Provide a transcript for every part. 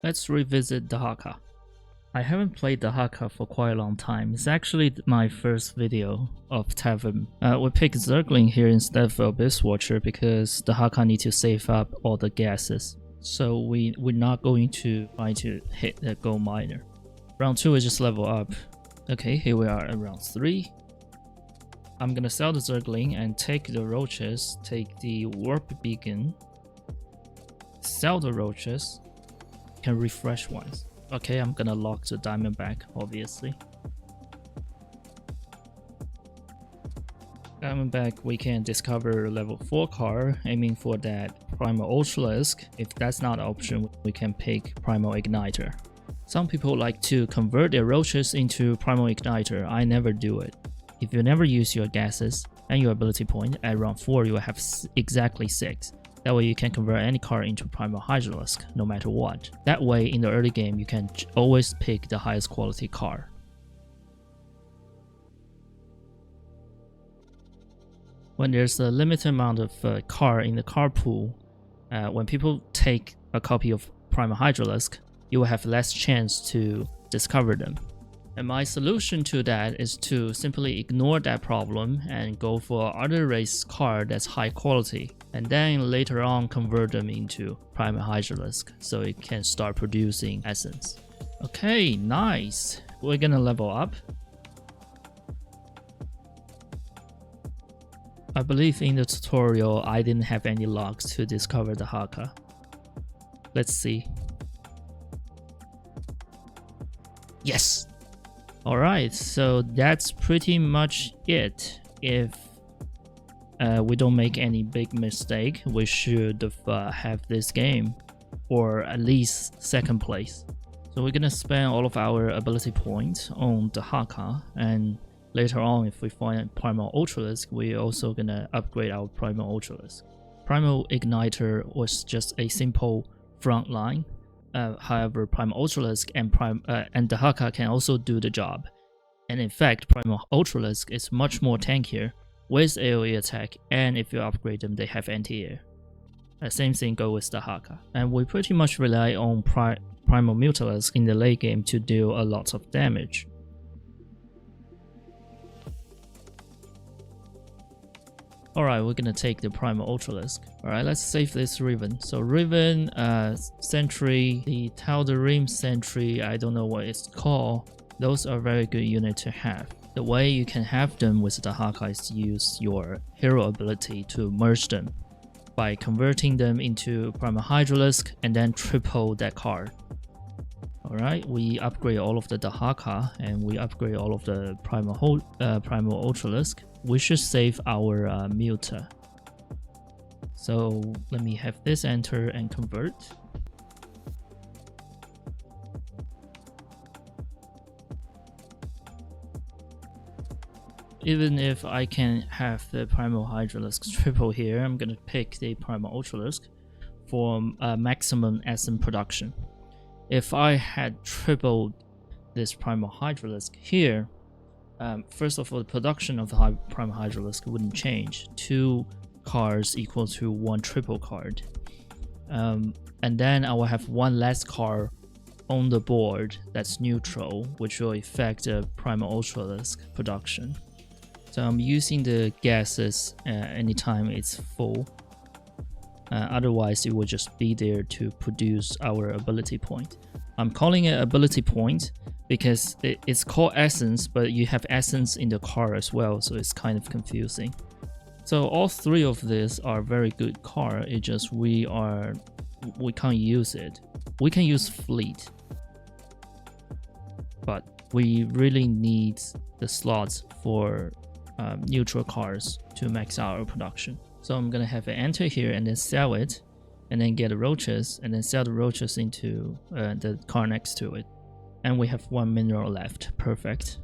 Let's revisit Dehaka. I haven't played Dehaka for quite a long time. It's actually my first video of Tavern. We picked Zergling here instead of Abyss Watcher because Dehaka need to save up all the gases. So we're not going to try to hit the gold miner. Round 2 is just level up. Okay, here we are at round 3. I'm gonna sell the Zergling and take the roaches, take the warp beacon, sell the roaches, can refresh once. Okay, I'm gonna lock the diamond back, obviously. Diamondback, we can discover level 4 card, aiming for that Primal Ultralisk. If that's not an option, we can pick Primal Igniter. Some people like to convert their roaches into Primal Igniter. I never do it. If you never use your gases and your ability point, at round 4 you will have exactly 6. That way you can convert any card into Primal Hydralisk, no matter what. That way, in the early game, you can always pick the highest quality card. When there's a limited amount of card in the card pool, when people take a copy of Primal Hydralisk, you will have less chance to discover them. And my solution to that is to simply ignore that problem and go for other race card that's high quality, and then later on convert them into Primal Hydralisk so it can start producing essence. Okay, nice. We're gonna level up. I believe in the tutorial I didn't have any logs to discover the Dehaka. Let's see. Yes! Alright, so that's pretty much it. If we don't make any big mistake, we should have this game, or at least second place. So we're gonna spend all of our ability points on the Dehaka, and later on if we find Primal Ultralisk, we're also gonna upgrade our Primal Ultralisk. Primal Igniter was just a simple front line. However, Primal Ultralisk and Dehaka can also do the job. And in fact, Primal Ultralisk is much more tankier with AoE attack, and if you upgrade them, they have anti-air. Same thing goes with Dehaka. And we pretty much rely on Primal Mutalisk in the late game to deal a lot of damage. Alright, we're gonna take the Primal Ultralisk. Alright, let's save this Riven. So Riven, Sentry, the Tal'Darim Sentry, I don't know what it's called. Those are very good units to have. The way you can have them with the Dehaka is to use your hero ability to merge them by converting them into Primal Hydralisk and then triple that card. Alright, we upgrade all of the Dehaka and we upgrade all of the Primal Ultralisk. We should save our Muta. So let me have this enter and convert. Even if I can have the Primal Hydralisk triple here, I'm gonna pick the Primal Ultralisk for maximum essence production. If I had tripled this Primal Hydralisk here, first of all, the production of the Primal Hydralisk wouldn't change. 2 cards equal to 1 triple card. And then I will have 1 less card on the board that's neutral, which will affect the Primal Ultralisk production. So I'm using the gases anytime it's full. Otherwise, it will just be there to produce our ability point. I'm calling it ability point because it's called essence, but you have essence in the card as well, so it's kind of confusing. So all 3 of these are very good card. It's just we can't use it. We can use fleet, but we really need the slots for neutral cards to max out our production. So I'm gonna have it enter here and then sell it, and then get the roaches, and then sell the roaches into the card next to it. And we have 1 mineral left. Perfect.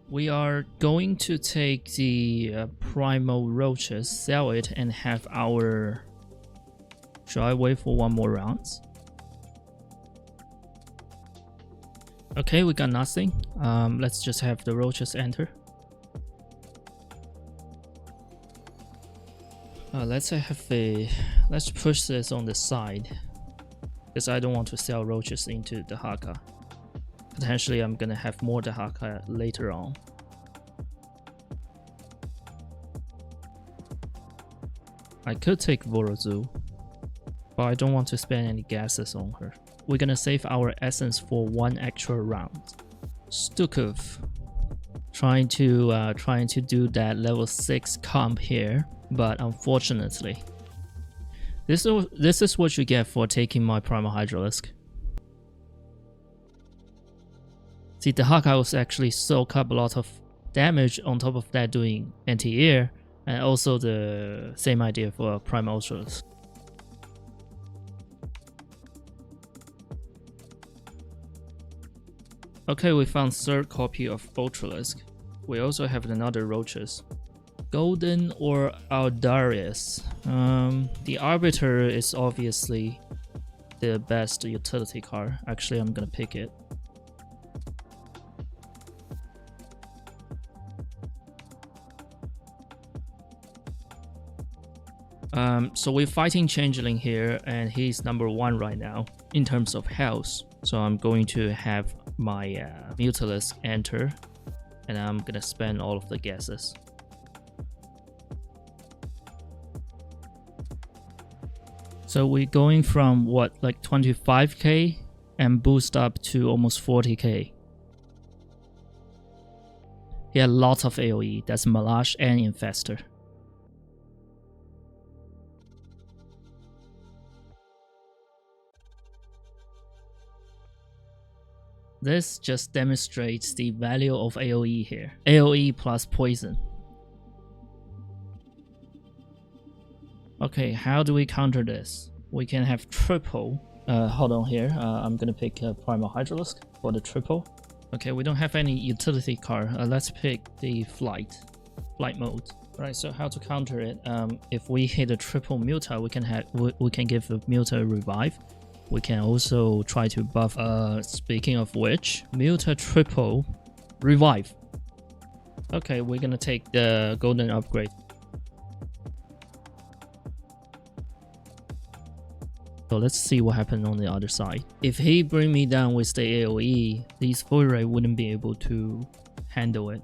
We are going to take the Primal Roaches, sell it, and have our... Should I wait for 1 more round? Okay, we got nothing. Let's just have the roaches enter. Let's push this on the side, because I don't want to sell roaches into Dehaka. Potentially I'm gonna have more Dehaka later on. I could take Vorozu, but I don't want to spend any gases on her. We're gonna save our essence for one actual round. Stukov trying to do that level 6 comp here, but unfortunately, this is what you get for taking my Primal Hydralisk. See, Dehaka was actually soak up a lot of damage, on top of that doing anti-air, and also the same idea for Primal Ultralis. Okay, we found third copy of Ultralisk. We also have another roaches. Golden or Aldarius. The Arbiter is obviously the best utility card. Actually, I'm gonna pick it. So we're fighting Changeling here, and he's number 1 right now in terms of health. So I'm going to have my Mutalisk enter, and I'm gonna spend all of the gases. So we're going from what, like 25k and boost up to almost 40k. He had lots of AoE, that's Malage and Infestor. This just demonstrates the value of AoE here. AoE plus poison. Okay, how do we counter this? We can have triple. Hold on here. I'm gonna pick Primal Hydralisk for the triple. Okay, we don't have any utility card. Let's pick the flight mode. Right. So how to counter it? If we hit a triple Muta, we can give the Muta revive. We can also try to buff. Speaking of which, Muta triple revive. Okay, we're gonna take the golden upgrade. So let's see what happened on the other side. If he bring me down with the AoE, these full ray wouldn't be able to handle it.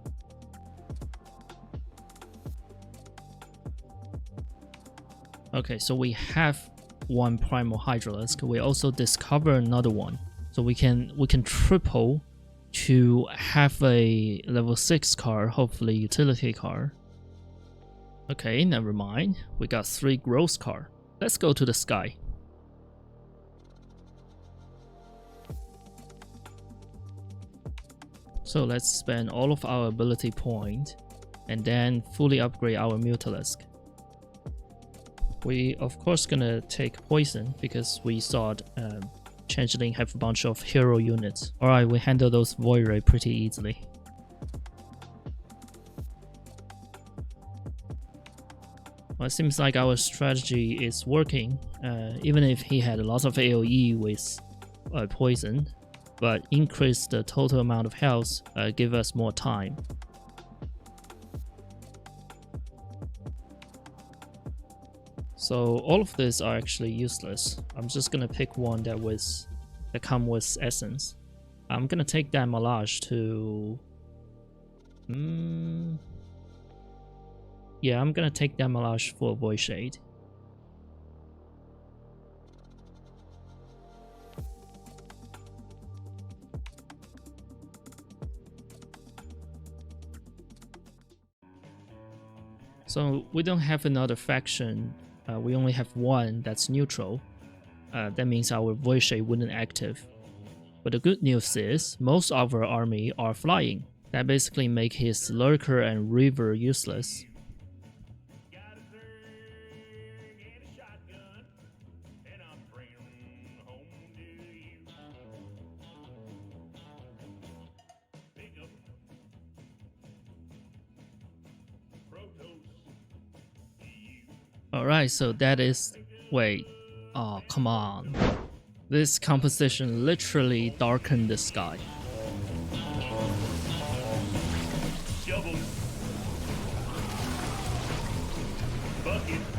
Okay, so we have one Primal Hydralisk. We also discover another one, so we can triple to have a level 6 card, hopefully utility card. Okay, never mind. We got 3 growth card. Let's go to the sky. So let's spend all of our ability point and then fully upgrade our Mutalisk. We of course gonna take poison because we saw Changeling have a bunch of hero units. Alright, we handle those Void Ray pretty easily. Well, it seems like our strategy is working, even if he had a lot of AoE with poison, but increase the total amount of health, give us more time. So all of these are actually useless. I'm just gonna pick one that come with essence. I'm gonna take that Malage to... Yeah, I'm gonna take that Malage for Void Shade. So we don't have another faction. We only have one that's neutral. That means our Void Shade wouldn't active. But the good news is most of our army are flying. That basically make his Lurker and River useless. Alright, so that is... Wait. Oh, come on. This composition literally darkened the sky. in